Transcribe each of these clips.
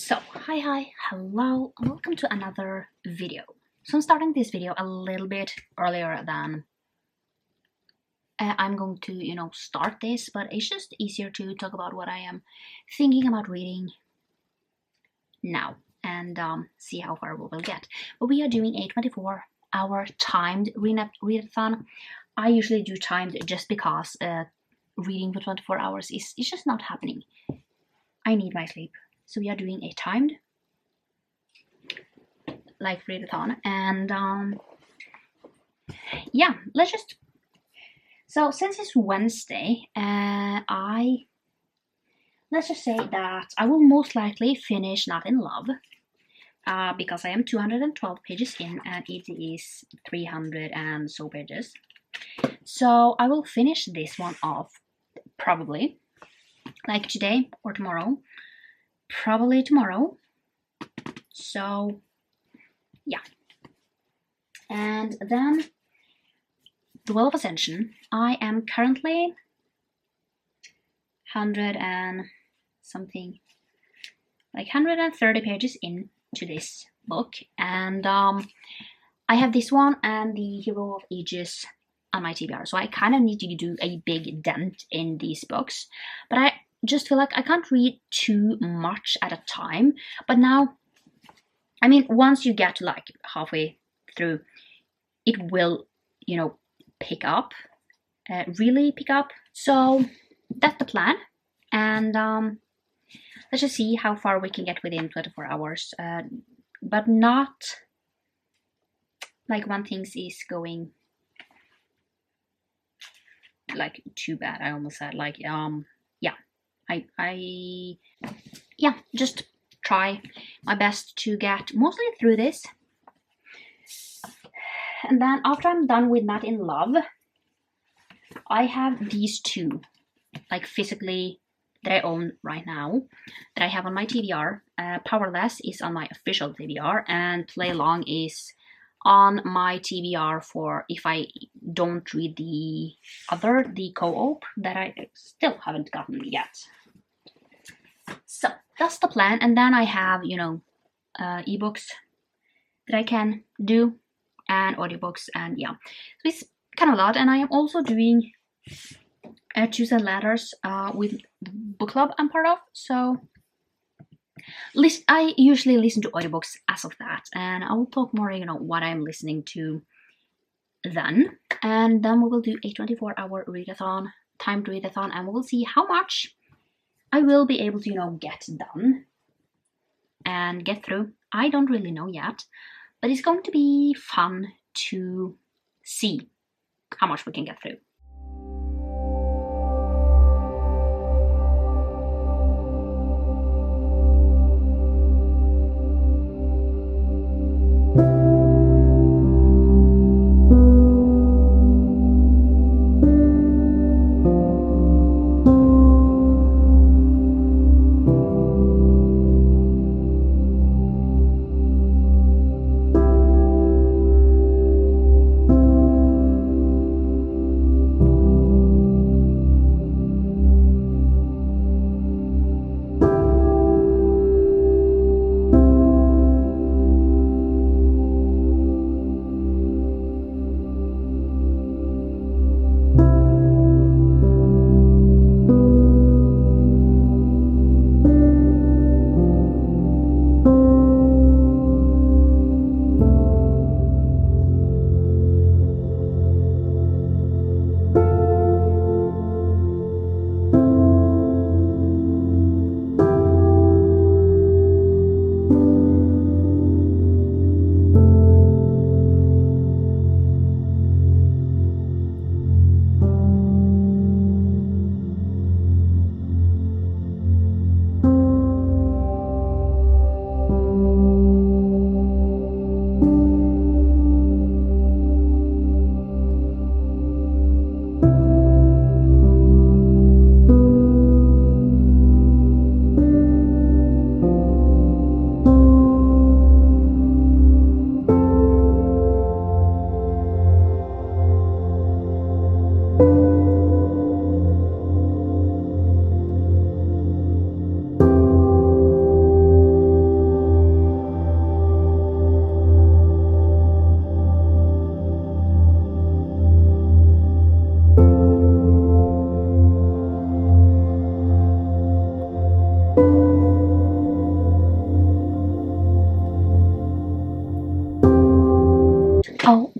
So, hi, hello, welcome to another video. So I'm starting this video a little bit earlier than I'm going to, start this, but it's just easier to talk about what I am thinking about reading now and see how far we will get. But we are doing a 24-hour timed readathon. I usually do timed just because reading for 24 hours is just not happening. I need my sleep. So we are doing a timed like readathon, and yeah, so since it's Wednesday, let's just say that I will most likely finish Not in Love, because I am 212 pages in and it is 300 and so pages. So I will finish this one off probably like today or tomorrow, probably tomorrow. So yeah, and then The Well of Ascension. I am currently 100 and something, like 130 pages into this book, and I have this one and the Hero of Ages on my TBR, so I kind of need to do a big dent in these books, but I just feel like I can't read too much at a time. But now, I mean, once you get to like halfway through, it will, pick up, really pick up. So that's the plan, and let's just see how far we can get within 24 hours, but not like one thing is going like too bad. I almost said like yeah, just try my best to get mostly through this. And then after I'm done with Not in Love, I have these two, like physically, that I own right now, that I have on my TBR. Powerless is on my official TBR, and Play Along is on my TBR for if I don't read the co-op that I still haven't gotten yet. So that's the plan. And then I have, ebooks that I can do, and audiobooks, and yeah, so it's kind of a lot. And I am also doing Choose Letters with the book club I'm part of, so I usually listen to audiobooks as of that, and I will talk more, what I'm listening to then. And then we will do a 24-hour readathon, timed readathon, and we will see how much I will be able to, get done and get through. I don't really know yet, but it's going to be fun to see how much we can get through.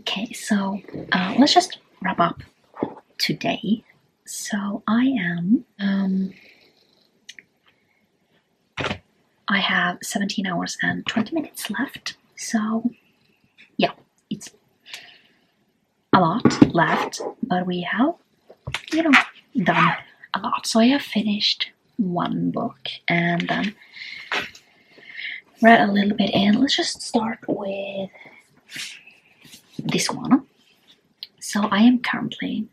Okay, so let's just wrap up today. So I have 17 hours and 20 minutes left. So yeah, it's a lot left, but we have, done a lot. So I have finished one book and then read a little bit in. Let's just start with this one. So I am currently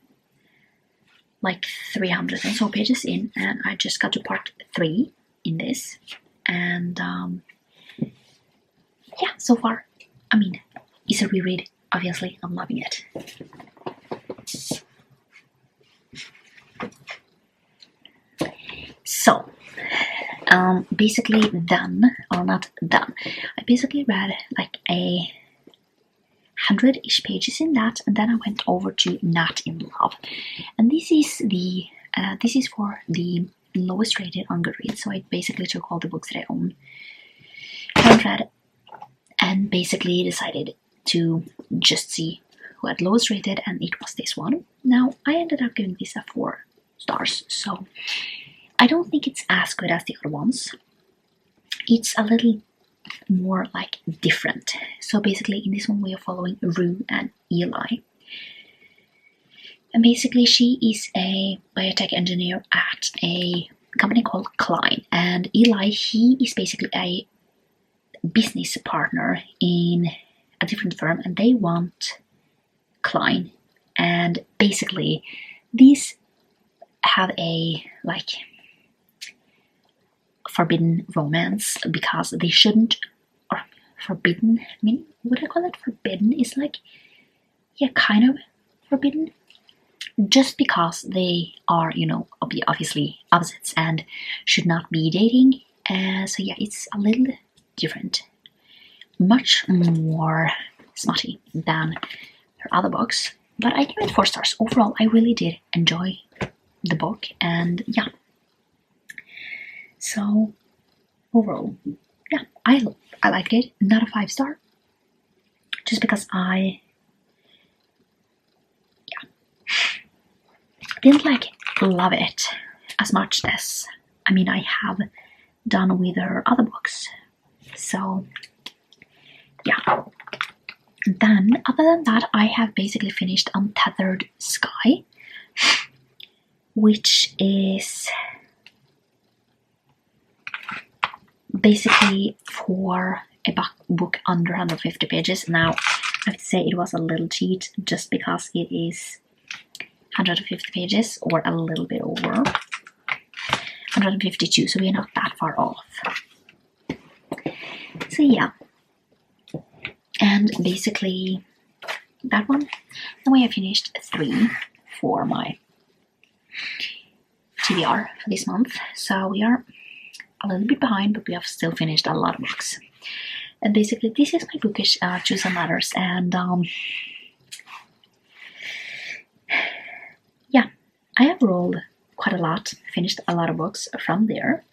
like 300 and so pages in, and I just got to part 3 in this. And yeah, so far, I mean, it's a reread. Obviously, I'm loving it. So, basically done, or not done. I basically read like 100-ish pages in that, and then I went over to Not in Love. And this is for the lowest rated on GoodReads. So I basically took all the books that I own, haven't read, and basically decided to just see who had lowest rated, and it was this one. Now, I ended up giving this a 4 stars, so I don't think it's as good as the other ones. It's a little more like different. So basically in this one we are following Rue and Eli. And basically she is a biotech engineer at a company called Klein. And Eli, he is basically a business partner in a different firm, and they want Klein. And basically these have a like forbidden romance because they shouldn't, or forbidden, I mean, would I call it forbidden? It's like, yeah, kind of forbidden, just because they are, obviously opposites and should not be dating. So yeah, it's a little different, much more smutty than her other books, but I give it 4 stars. Overall, I really did enjoy the book, and yeah. So overall, yeah, I liked it. Not a 5 star, just because I didn't love it as much as I have done with her other books. So yeah. Then other than that, I have basically finished Untethered Sky, which is basically for a book under 150 pages. Now, I have to say it was a little cheat just because it is 150 pages, or a little bit over 152, so we're not that far off. So yeah, and basically that one. Then we have finished 3 for my TBR for this month, so we are a little bit behind, but we have still finished a lot of books. And basically this is my bookish Choose and Letters, and yeah, I have rolled quite a lot, finished a lot of books from there.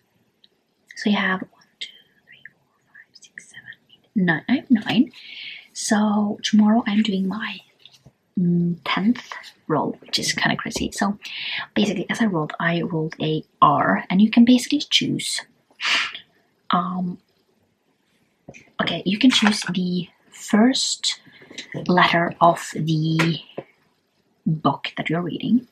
So you have 1, 2, 3, 4, 5, 6, 7, 8, 9. I have 9. So tomorrow I'm doing my 10th roll, which is kind of crazy. So basically, as I rolled a R, and you can basically choose. Okay, you can choose the first letter of the book that you're reading,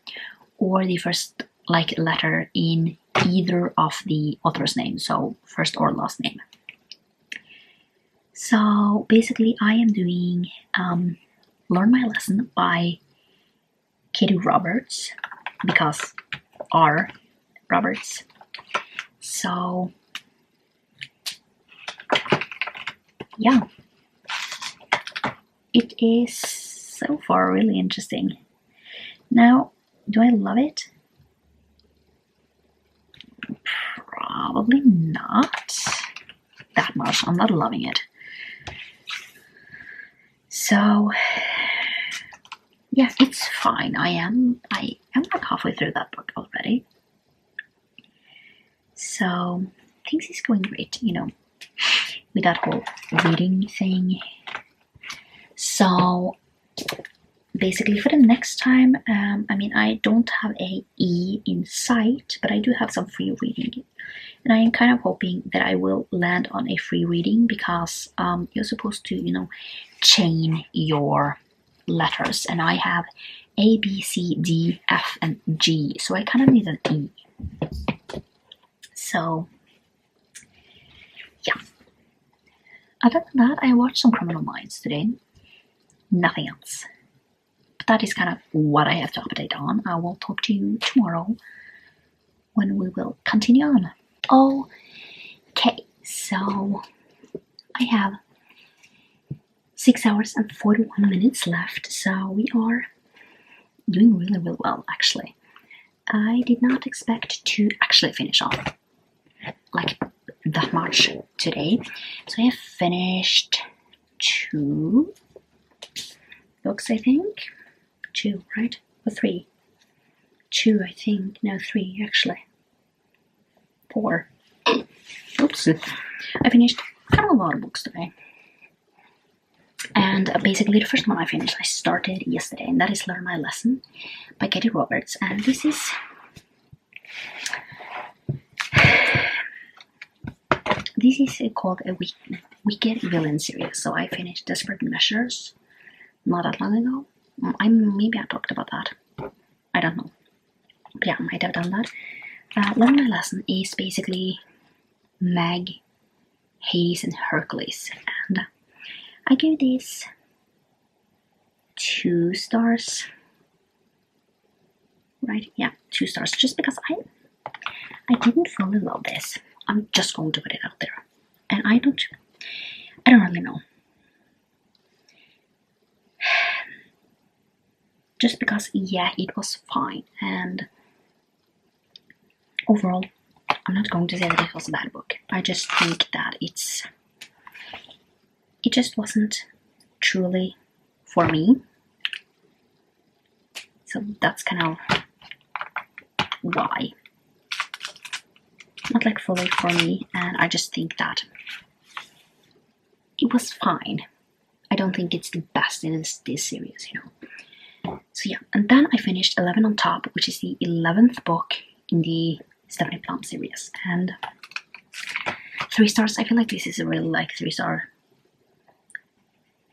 or the first letter in either of the author's name, so first or last name. So basically I am doing Learn My Lesson by Katie Roberts, because R. Roberts. So yeah, it is so far really interesting. Now, do I love it? Probably not that much. I'm not loving it. So yeah, it's fine. I am like halfway through that book already. So things is going great, with that whole reading thing. So basically for the next time, I mean, I don't have a E in sight, but I do have some free reading. And I am kind of hoping that I will land on a free reading, because you're supposed to, you know, chain your letters. And I have A, B, C, D, F, and G. So I kind of need an E. So, yeah. Other than that, I watched some Criminal Minds today. Nothing else. But that is kind of what I have to update on. I will talk to you tomorrow when we will continue on. Okay, so I have 6 hours and 41 minutes left, so we are doing really, really well, actually. I did not expect to actually finish off like that much today. So I have finished 2 books, I think. 2, right? Or 3? 2, I think. No, 3, actually. 4. Oops. I finished kind of a lot of books today. And basically the first one I finished, I started yesterday, and that is Learn My Lesson by Katie Roberts. And this is called a Wicked Villain series. So I finished Desperate Measures not that long ago. Maybe I talked about that. I don't know. But yeah, I might have done that. Learn My Lesson is basically Meg, Hades, and Hercules. And I gave this 2 stars. Right? Yeah, 2 stars. Just because I didn't fully love this. I'm just going to put it out there. And I don't really know. Just because, yeah, it was fine. And overall, I'm not going to say that it was a bad book. I just think that it just wasn't truly for me. So that's kind of why. Not like fully for me, and I just think that it was fine. I don't think it's the best in this series, you know. So yeah, and then I finished 11 on Top, which is the 11th book in the Stephanie Plum series, and 3 stars. I feel like this is a really like 3-star.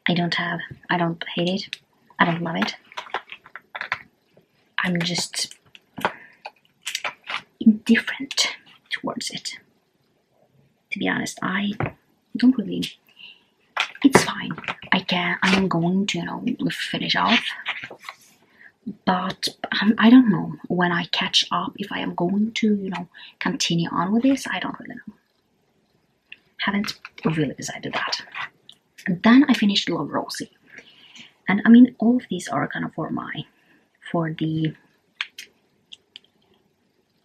I don't hate it. I don't love it. I'm just indifferent towards it. To be honest, I don't really. It's fine. I am going to, you know, finish off. But I don't know when I catch up if I am going to, you know, continue on with this. I don't really know. Haven't really decided that. And then I finished Love, Rosie. And I mean, all of these are kind of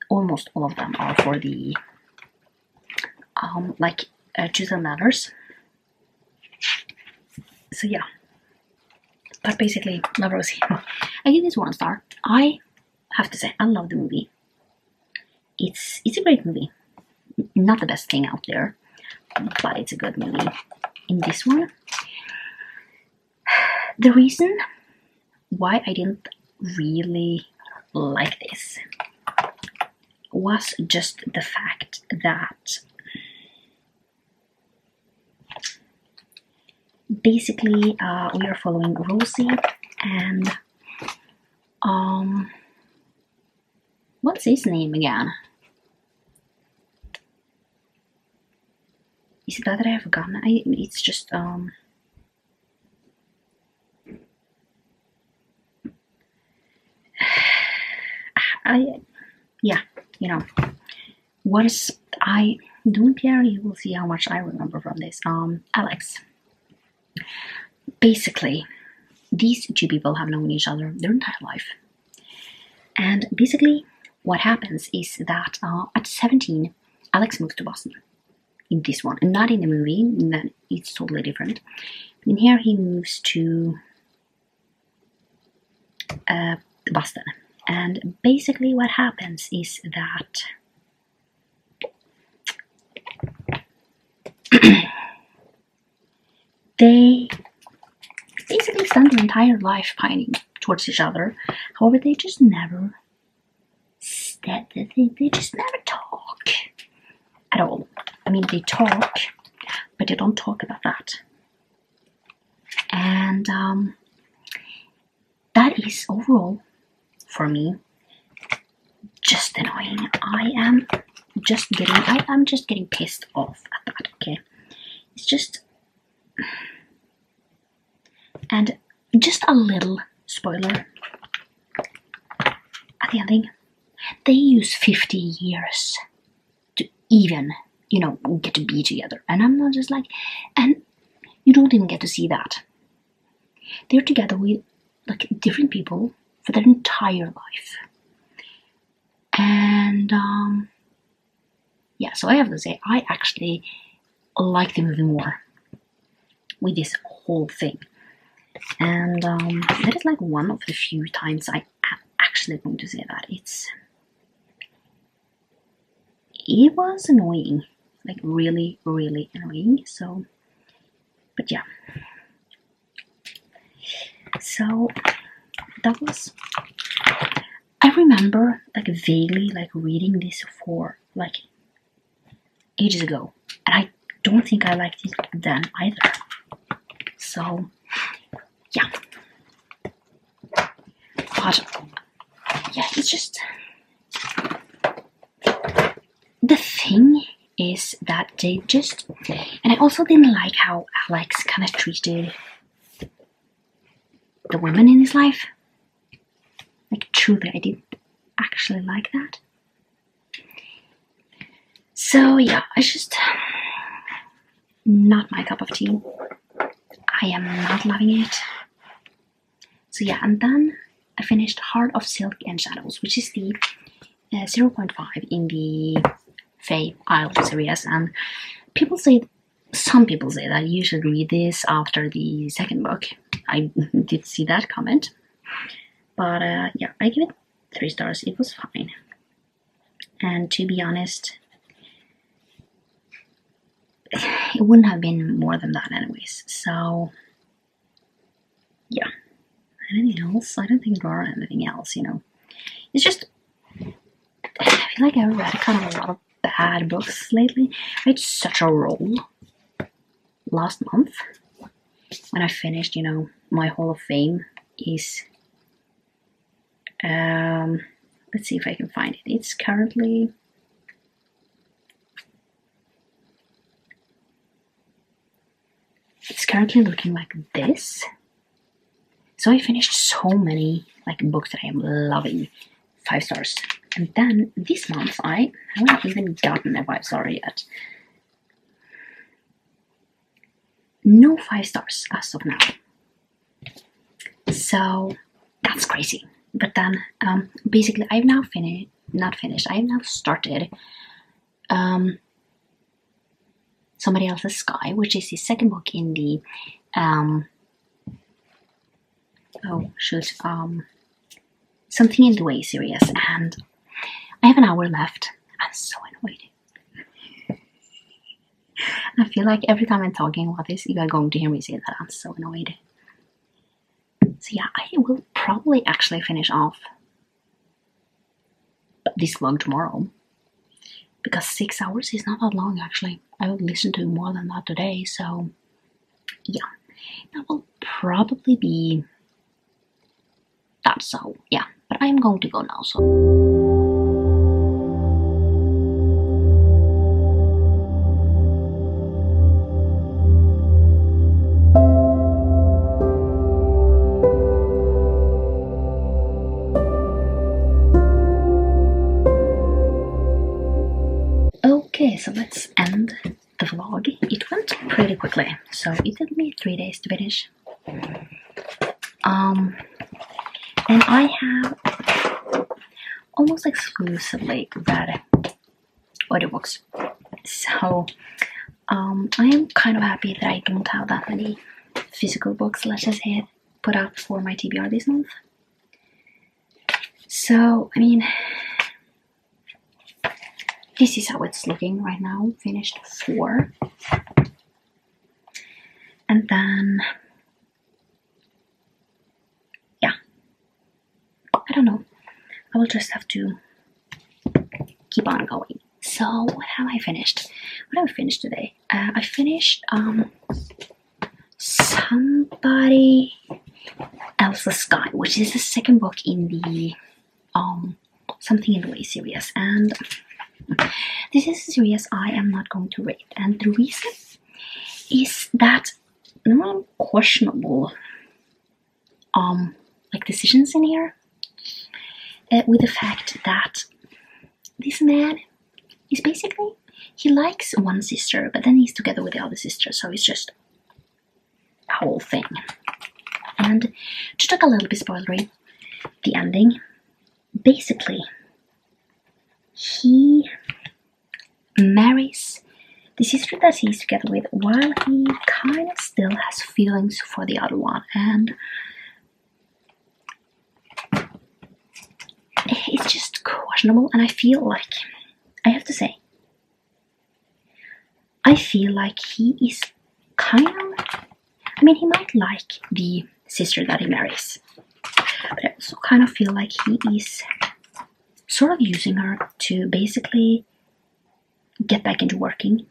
almost all of them are for the Truth and Matters. So yeah, but basically Love, Rosie. I give this 1 star. I have to say I love the movie. It's a great movie. Not the best thing out there, but it's a good movie. In this one, the reason why I didn't really like this was just the fact that basically we are following Rosie and what's his name again? Is it that I have forgotten? It's just yeah, you know, don't care. You will see how much I remember from this. Alex. Basically, these 2 people have known each other their entire life. And basically, what happens is that at 17, Alex moves to Boston. In this one, and not in the movie, then it's totally different. In here, he moves to Boston. And basically what happens is that they basically spend their entire life pining towards each other. However, they just never they just never talk at all. I mean, they talk, but they don't talk about that. And that is overall, for me, just annoying. I'm just getting pissed off at that, okay? It's just... And just a little spoiler at the ending. They use 50 years to even, you know, get to be together. And I'm not just like... And you don't even get to see that. They're together with, like, different people for their entire life. And, yeah, so I have to say, I actually like the movie more with this whole thing. And that is like one of the few times I am actually going to say that. It was annoying, like really, really annoying. So, but yeah. So that was, I remember like vaguely like reading this for like ages ago, and I don't think I liked it then either. So yeah, but yeah, it's just, the thing is that they just, and I also didn't like how Alex kind of treated the women in his life. Like, truly, I didn't actually like that. So yeah, it's just not my cup of tea. I am not loving it. So yeah, and then I finished Heart of Silk and Shadows, which is the 0.5 in the Fae Isle series. And some people say that you should read this after the second book. I did see that comment. But yeah, I give it 3 stars. It was fine. And to be honest, it wouldn't have been more than that anyways. So yeah. Anything else? I don't think there are anything else, you know. It's just, I feel like I've read kind of a lot of bad books lately. I had such a roll last month when I finished, you know, my Hall of Fame is, let's see if I can find it. It's currently, looking like this. So I finished so many like books that I am loving. 5 stars. And then this month I haven't even gotten a 5-star yet. No 5 stars as of now. So that's crazy. But then basically I've now I've now started Somebody Else's Sky, which is the second book in the Something in the Way series, and I have an hour left. I'm so annoyed. I feel like every time I'm talking about this, you are going to hear me say that I'm so annoyed. So yeah, I will probably actually finish off this vlog tomorrow, because 6 hours is not that long actually. I will listen to more than that today, so yeah, that will probably be that. So yeah, but I'm going to go now, so okay, so let's end the vlog. It went pretty quickly, so it took me 3 days to finish. And I have almost exclusively read audiobooks, so I am kind of happy that I don't have that many physical books, let's just say, put out for my TBR this month. So I mean, this is how it's looking right now. Finished 4. And then don't know. I will just have to keep on going. So what have I finished? What have I finished today? I finished Somebody Else's Sky, which is the second book in the Something in the Way series, and this is a series I am not going to read, and the reason is that there are questionable like decisions in here, with the fact that this man is basically, he likes one sister, but then he's together with the other sister, so it's just a whole thing. And to talk a little bit spoilery, the ending, basically he marries the sister that he's together with while he kind of still has feelings for the other one, and it's just questionable. And I feel like, I have to say, I feel like he is kind of, I mean, he might like the sister that he marries, but I also kind of feel like he is sort of using her to basically get back into working.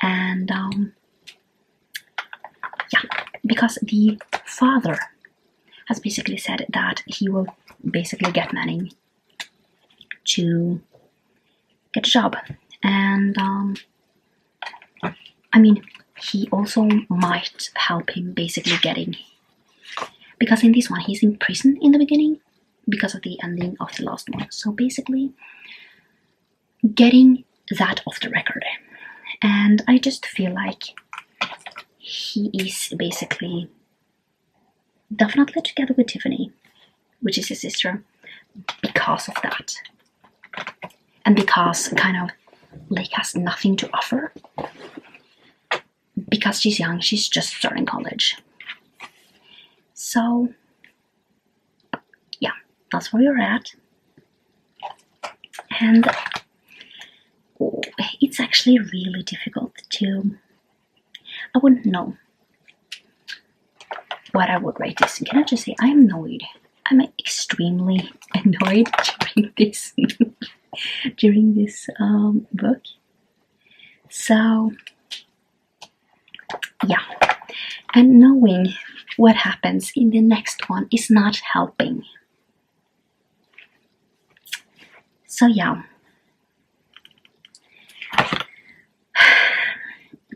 And yeah, because the father has basically said that he will basically get Manning to get a job. And I mean, he also might help him basically getting, because in this one he's in prison in the beginning because of the ending of the last one, so basically getting that off the record. And I just feel like he is basically definitely together with Tiffany, which is his sister, because of that, and because kind of Lake has nothing to offer. Because she's young, she's just starting college. So yeah, that's where we're at. And it's actually really difficult to, I wouldn't know what I would rate this. Can I just say I'm annoyed? I'm extremely annoyed during this book. So yeah, and knowing what happens in the next one is not helping. So yeah,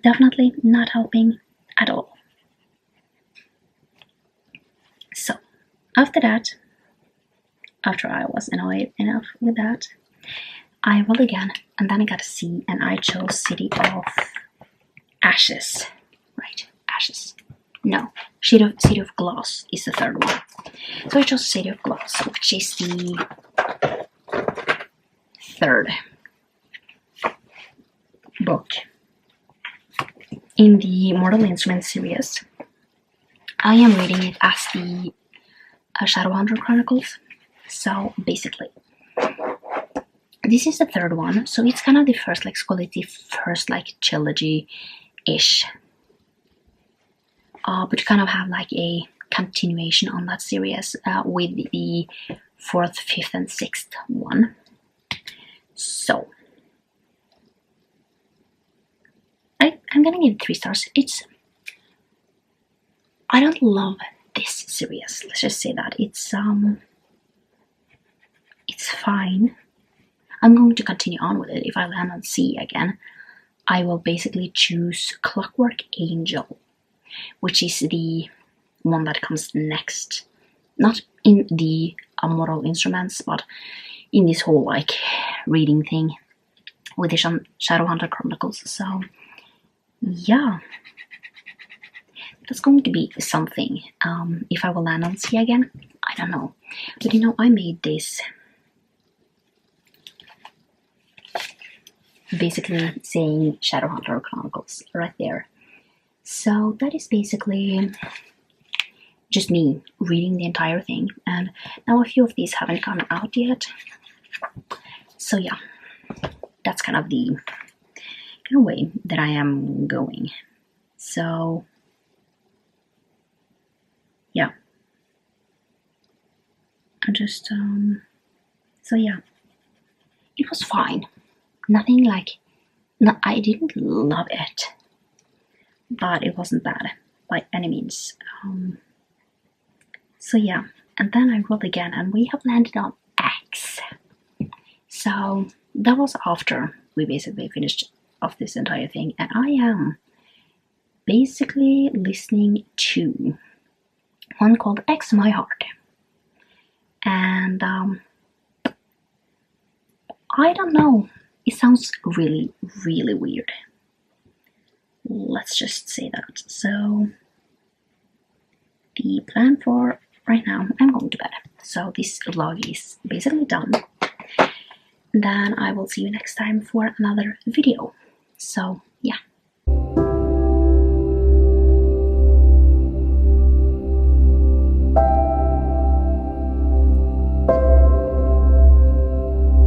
definitely not helping at all. So after that, after I was annoyed enough with that, I rolled again, and then I got a C, and I chose City of Ashes. Right, Ashes. No, City of Glass is the third one. So I chose City of Glass, which is the third book in the Mortal Instruments series. I am reading it as the Shadowhunter Chronicles. So basically, this is the third one. So it's kind of the first, like, first like trilogy-ish. But you kind of have like a continuation on that series with the 4th, 5th, and 6th one. So I'm gonna give it 3 stars. I don't love this series. Let's just say that it's fine. I'm going to continue on with it. If I land on C again, I will basically choose Clockwork Angel, which is the one that comes next. Not in the Mortal Instruments, but in this whole like reading thing with the Shadowhunter Chronicles. So yeah, that's going to be something. If I will land on C again, I don't know. But you know, I made this basically saying Shadowhunter Chronicles right there. So that is basically just me reading the entire thing, and now a few of these haven't come out yet. So yeah, that's kind of the way that I am going. So yeah, I just so yeah, it was fine. Nothing like, no, I didn't love it, but it wasn't bad by any means. So yeah, and then I rolled again, and we have landed on X. So that was after we basically finished off this entire thing, and I am basically listening to one called X My Heart. And I don't know, it sounds really, really weird. Let's just say that. So the plan for right now, I'm going to bed. So this vlog is basically done. Then I will see you next time for another video. So yeah.